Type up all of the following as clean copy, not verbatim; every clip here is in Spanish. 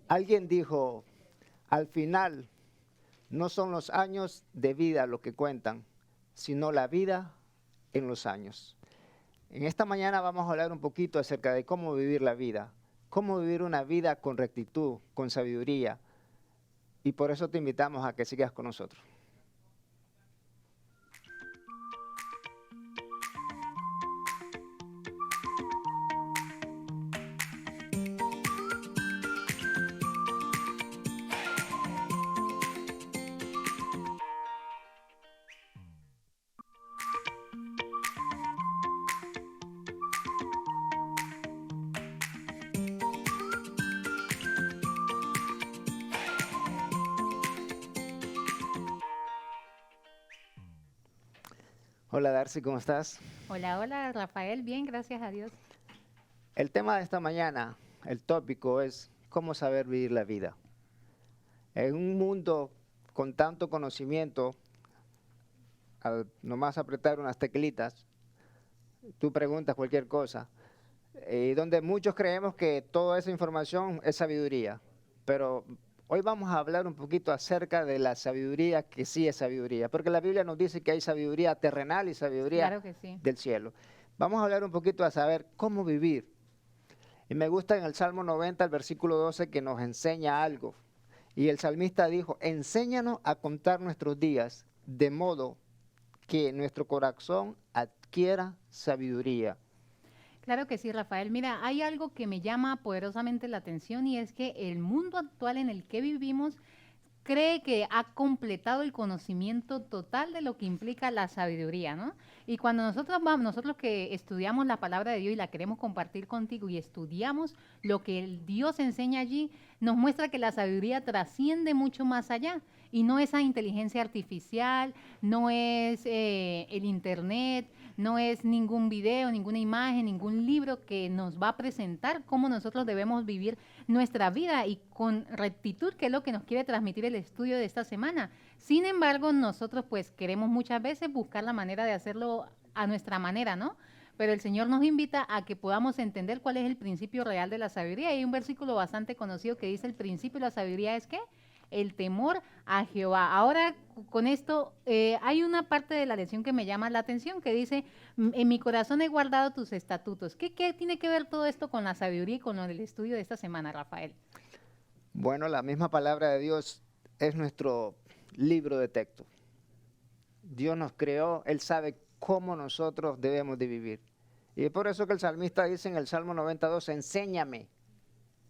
Alguien dijo, al final no son los años de vida lo que cuentan, sino la vida en los años. En esta mañana vamos a hablar un poquito acerca de cómo vivir la vida, cómo vivir una vida con rectitud, con sabiduría, y por eso te invitamos a que sigas con nosotros. Hola Darcy, ¿cómo estás? Hola, hola, Rafael, bien, gracias a Dios. El tema de esta mañana, el tópico es cómo saber vivir la vida. En un mundo con tanto conocimiento, al nomás apretar unas teclitas, tú preguntas cualquier cosa, y donde muchos creemos que toda esa información es sabiduría, pero hoy vamos a hablar un poquito acerca de la sabiduría que sí es sabiduría, porque la Biblia nos dice que hay sabiduría terrenal y sabiduría Claro que sí. del cielo. Vamos a hablar un poquito a saber cómo vivir. Y me gusta en el Salmo 90, el versículo 12, que nos enseña algo. Y el salmista dijo, enséñanos a contar nuestros días, de modo que nuestro corazón adquiera sabiduría. Claro que sí, Rafael. Mira, hay algo que me llama poderosamente la atención y es que el mundo actual en el que vivimos cree que ha completado el conocimiento total de lo que implica la sabiduría, ¿no? Y cuando nosotros que estudiamos la palabra de Dios y la queremos compartir contigo y estudiamos lo que el Dios enseña allí, nos muestra que la sabiduría trasciende mucho más allá y no esa inteligencia artificial, no es el internet, no es ningún video, ninguna imagen, ningún libro que nos va a presentar cómo nosotros debemos vivir nuestra vida y con rectitud, que es lo que nos quiere transmitir el estudio de esta semana. Sin embargo, nosotros pues queremos muchas veces buscar la manera de hacerlo a nuestra manera, ¿no? Pero el Señor nos invita a que podamos entender cuál es el principio real de la sabiduría. Hay un versículo bastante conocido que dice el principio de la sabiduría es que el temor a Jehová. Ahora, con esto, hay una parte de la lección que me llama la atención que dice, en mi corazón he guardado tus estatutos. ¿Qué tiene que ver todo esto con la sabiduría y con el estudio de esta semana, Rafael? Bueno, la misma palabra de Dios es nuestro libro de texto. Dios nos creó, Él sabe cómo nosotros debemos de vivir. Y es por eso que el salmista dice en el Salmo 92, enséñame,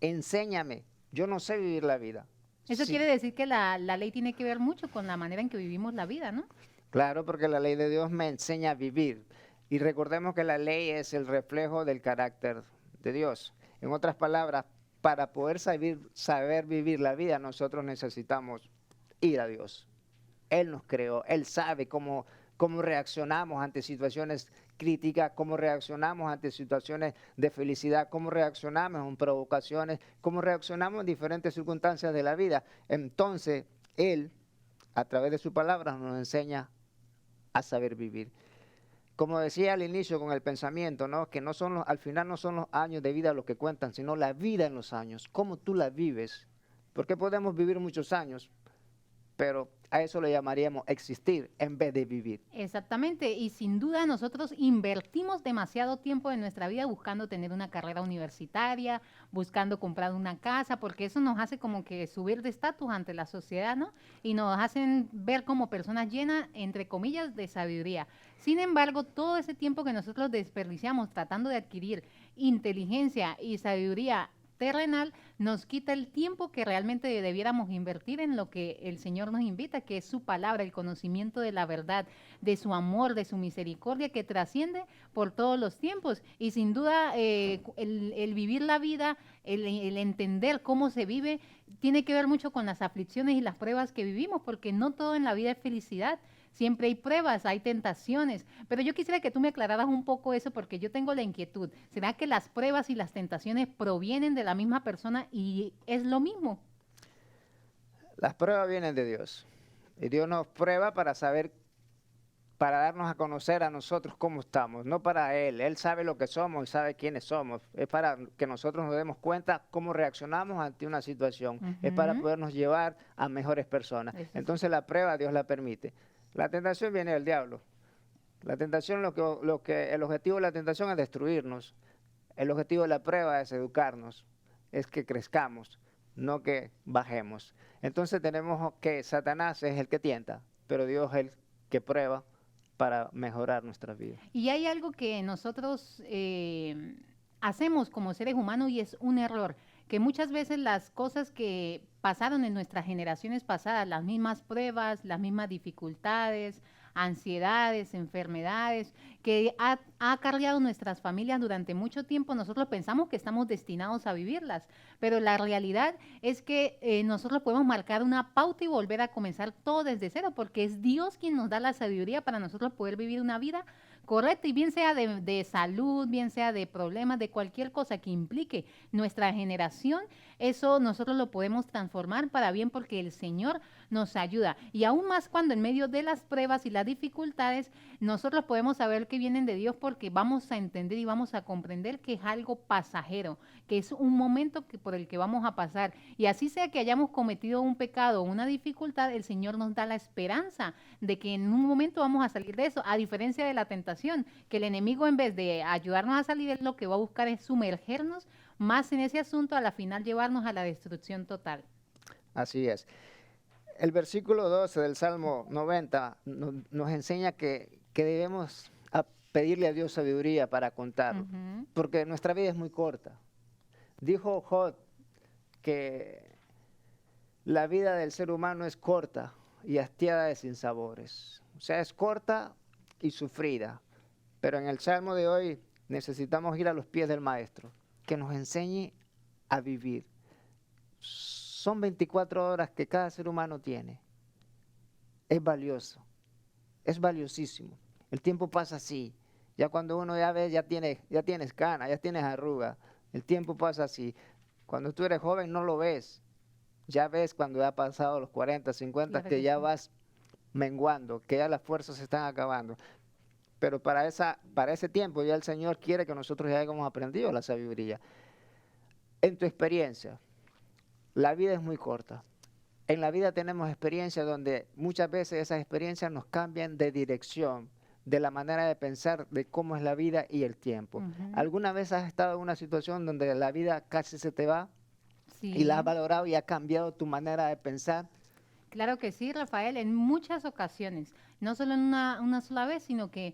enséñame. Yo no sé vivir la vida. Eso Sí, quiere decir que la ley tiene que ver mucho con la manera en que vivimos la vida, ¿no? claro, porque la ley de Dios me enseña a vivir. Y recordemos que la ley es el reflejo del carácter de Dios. En otras palabras, para poder saber vivir la vida, nosotros necesitamos ir a Dios. Él nos creó, Él sabe cómo reaccionamos ante situaciones críticas, cómo reaccionamos ante situaciones de felicidad, cómo reaccionamos en provocaciones, cómo reaccionamos en diferentes circunstancias de la vida. Entonces, Él, a través de su palabra, nos enseña a saber vivir. Como decía al inicio con el pensamiento, ¿no? Que al final no son los años de vida los que cuentan, sino la vida en los años, cómo tú la vives. Porque podemos vivir muchos años, pero a eso le llamaríamos existir en vez de vivir. Exactamente, y sin duda nosotros invertimos demasiado tiempo de nuestra vida buscando tener una carrera universitaria, buscando comprar una casa, porque eso nos hace como que subir de estatus ante la sociedad, ¿no? Y nos hacen ver como personas llenas, entre comillas, de sabiduría. Sin embargo, todo ese tiempo que nosotros desperdiciamos tratando de adquirir inteligencia y sabiduría terrenal, nos quita el tiempo que realmente debiéramos invertir en lo que el Señor nos invita, que es su palabra, el conocimiento de la verdad, de su amor, de su misericordia que trasciende por todos los tiempos. Y sin duda, el vivir la vida, el entender cómo se vive, tiene que ver mucho con las aflicciones y las pruebas que vivimos, porque no todo en la vida es felicidad. Siempre hay pruebas, hay tentaciones, pero yo quisiera que tú me aclararas un poco eso porque yo tengo la inquietud. ¿Será que las pruebas y las tentaciones provienen de la misma persona y es lo mismo? Las pruebas vienen de Dios. Y Dios nos prueba para saber para darnos a conocer a nosotros cómo estamos, no para Él. Él sabe lo que somos y sabe quiénes somos. Es para que nosotros nos demos cuenta cómo reaccionamos ante una situación. Es para Ujú. podernos llevar a mejores personas. Eso sí. Entonces la prueba Dios la permite. La tentación viene del diablo. La tentación, el objetivo de la tentación es destruirnos. El objetivo de la prueba es educarnos, es que crezcamos, no que bajemos. Entonces tenemos que Satanás es el que tienta, pero Dios es el que prueba para mejorar nuestras vidas. Y hay algo que nosotros hacemos como seres humanos y es un error, que muchas veces las cosas que pasaron en nuestras generaciones pasadas, las mismas pruebas, las mismas dificultades, ansiedades, enfermedades, que ha acarreado nuestras familias durante mucho tiempo, nosotros pensamos que estamos destinados a vivirlas, pero la realidad es que nosotros podemos marcar una pauta y volver a comenzar todo desde cero, porque es Dios quien nos da la sabiduría para nosotros poder vivir una vida correcta, y bien sea de salud, bien sea de problemas, de cualquier cosa que implique nuestra generación, eso nosotros lo podemos transformar para bien porque el Señor nos ayuda. Y aún más cuando en medio de las pruebas y las dificultades, nosotros podemos saber que vienen de Dios porque vamos a entender y vamos a comprender que es algo pasajero, que es un momento por el que vamos a pasar. Y así sea que hayamos cometido un pecado o una dificultad, el Señor nos da la esperanza de que en un momento vamos a salir de eso, a diferencia de la tentación, que el enemigo en vez de ayudarnos a salir, él lo que va a buscar es sumergernos más en ese asunto, a la final llevarnos a la destrucción total. Así es. El versículo 12 del Salmo 90 nos enseña que debemos pedirle a Dios sabiduría para contar, Ujú. porque nuestra vida es muy corta. Dijo Job que la vida del ser humano es corta y hastiada de sinsabores. O sea, es corta y sufrida. Pero en el Salmo de hoy necesitamos ir a los pies del Maestro, que nos enseñe a vivir. Son 24 horas que cada ser humano tiene. Es valioso, es valiosísimo. El tiempo pasa así. Ya cuando uno ya ve, ya tienes canas, ya tienes arrugas. El tiempo pasa así. Cuando tú eres joven no lo ves. Ya ves cuando ya ha pasado los 40, 50, Claro que que ya sí. vas menguando, que ya las fuerzas se están acabando. Pero para ese tiempo ya el Señor quiere que nosotros ya hayamos aprendido la sabiduría. En tu experiencia, la vida es muy corta. En la vida tenemos experiencias donde muchas veces esas experiencias nos cambian de dirección, de la manera de pensar, de cómo es la vida y el tiempo. Ujú. ¿Alguna vez has estado en una situación donde la vida casi se te va y la has Sí. valorado y ha cambiado tu manera de pensar? Claro que sí, Rafael, en muchas ocasiones, no solo en una sola vez, sino que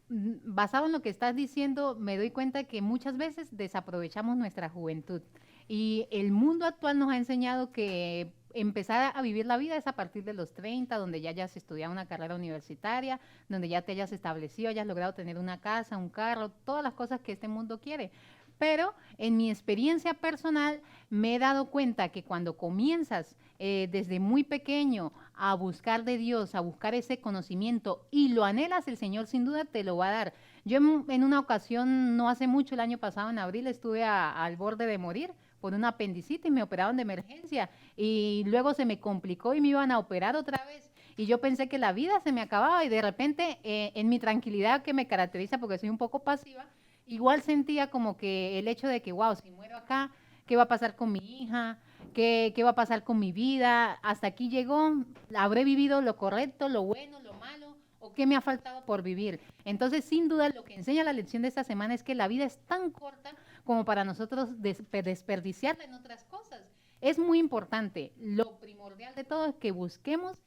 basado en lo que estás diciendo, me doy cuenta que muchas veces desaprovechamos nuestra juventud. Y el mundo actual nos ha enseñado que empezar a vivir la vida es a partir de los 30, donde ya hayas estudiado una carrera universitaria, donde ya te hayas establecido, hayas logrado tener una casa, un carro, todas las cosas que este mundo quiere. Pero en mi experiencia personal me he dado cuenta que cuando comienzas desde muy pequeño a buscar de Dios, a buscar ese conocimiento y lo anhelas, el Señor sin duda te lo va a dar. Yo en una ocasión, no hace mucho, el año pasado, en abril, estuve al borde de morir por una apendicitis, me operaron de emergencia y luego se me complicó y me iban a operar otra vez. Y yo pensé que la vida se me acababa y de repente, en mi tranquilidad que me caracteriza porque soy un poco pasiva, igual sentía como que el hecho de que, wow, si muero acá, ¿qué va a pasar con mi hija? ¿Qué va a pasar con mi vida? ¿Hasta aquí llegó? ¿Habré vivido lo correcto, lo bueno, lo malo? ¿O qué me ha faltado por vivir? Entonces, sin duda, lo que enseña la lección de esta semana es que la vida es tan corta como para nosotros desperdiciarla en otras cosas. Es muy importante. Lo primordial de todo es que busquemos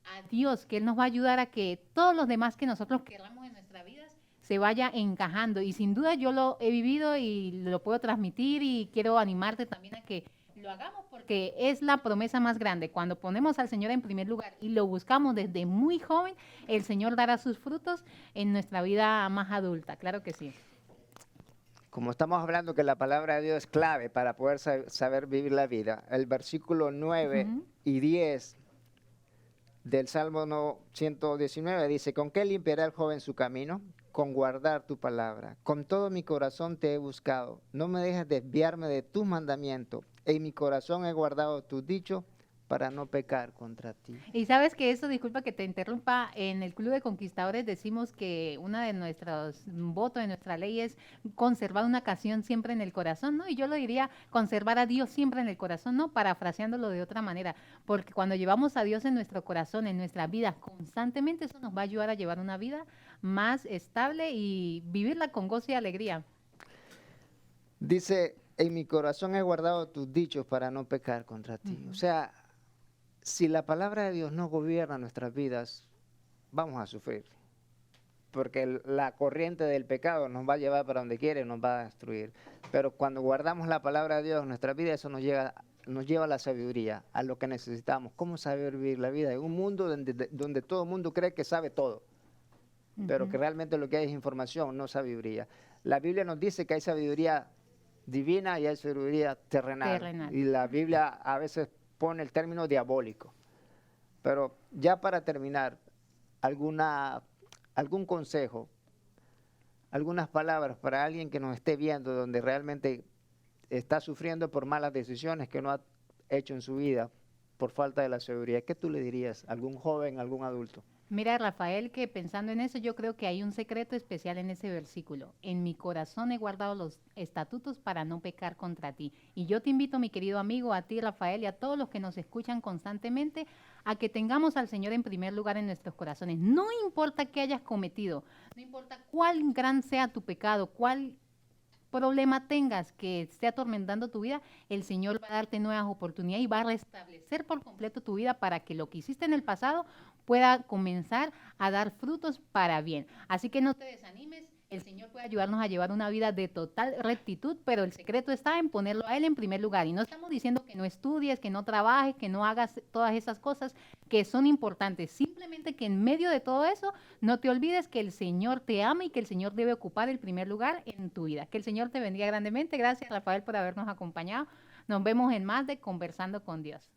a Dios, que Él nos va a ayudar a que todos los demás que nosotros queramos en nuestra vida se vaya encajando. Y sin duda yo lo he vivido y lo puedo transmitir y quiero animarte también a que lo hagamos porque es la promesa más grande. Cuando ponemos al Señor en primer lugar y lo buscamos desde muy joven, el Señor dará sus frutos en nuestra vida más adulta. Claro que sí. Como estamos hablando que la palabra de Dios es clave para poder saber vivir la vida, el versículo 9 Ujú. y 10 del Salmo 119 dice, ¿con qué limpiará el joven su camino? Con guardar tu palabra. Con todo mi corazón te he buscado. No me dejes desviarme de tus mandamientos. En mi corazón he guardado tus dichos para no pecar contra ti. Y sabes que eso, disculpa que te interrumpa, en el Club de Conquistadores decimos que una de nuestros votos, de nuestra ley es conservar una canción siempre en el corazón, ¿no? Y yo lo diría, conservar a Dios siempre en el corazón, ¿no? Parafraseándolo de otra manera, porque cuando llevamos a Dios en nuestro corazón, en nuestra vida constantemente, eso nos va a ayudar a llevar una vida más estable y vivirla con gozo y alegría. Dice, en mi corazón he guardado tus dichos para no pecar contra ti. O sea, si la palabra de Dios no gobierna nuestras vidas, vamos a sufrir. Porque la corriente del pecado nos va a llevar para donde quiere, nos va a destruir. Pero cuando guardamos la palabra de Dios en nuestra vida, eso nos lleva a la sabiduría, a lo que necesitamos. ¿Cómo saber vivir la vida? En un mundo donde todo el mundo cree que sabe todo, pero que realmente lo que hay es información, no sabiduría. La Biblia nos dice que hay sabiduría divina y hay sabiduría terrenal. Y la Biblia a veces pone el término diabólico. Pero ya para terminar, algún consejo, algunas palabras para alguien que nos esté viendo donde realmente está sufriendo por malas decisiones que no ha hecho en su vida por falta de la sabiduría. ¿Qué tú le dirías a algún joven, a algún adulto? Mira, Rafael, que pensando en eso, yo creo que hay un secreto especial en ese versículo. En mi corazón he guardado los estatutos para no pecar contra ti. Y yo te invito, mi querido amigo, a ti, Rafael, y a todos los que nos escuchan constantemente, a que tengamos al Señor en primer lugar en nuestros corazones. No importa qué hayas cometido, no importa cuál gran sea tu pecado, cuál problema tengas que esté atormentando tu vida, el Señor va a darte nuevas oportunidades y va a restablecer por completo tu vida para que lo que hiciste en el pasado pueda comenzar a dar frutos para bien. Así que no te desanimes, el Señor puede ayudarnos a llevar una vida de total rectitud, pero el secreto está en ponerlo a Él en primer lugar. Y no estamos diciendo que no estudies, que no trabajes, que no hagas todas esas cosas que son importantes. Simplemente que en medio de todo eso, no te olvides que el Señor te ama y que el Señor debe ocupar el primer lugar en tu vida. Que el Señor te bendiga grandemente. Gracias, Rafael, por habernos acompañado. Nos vemos en más de Conversando con Dios.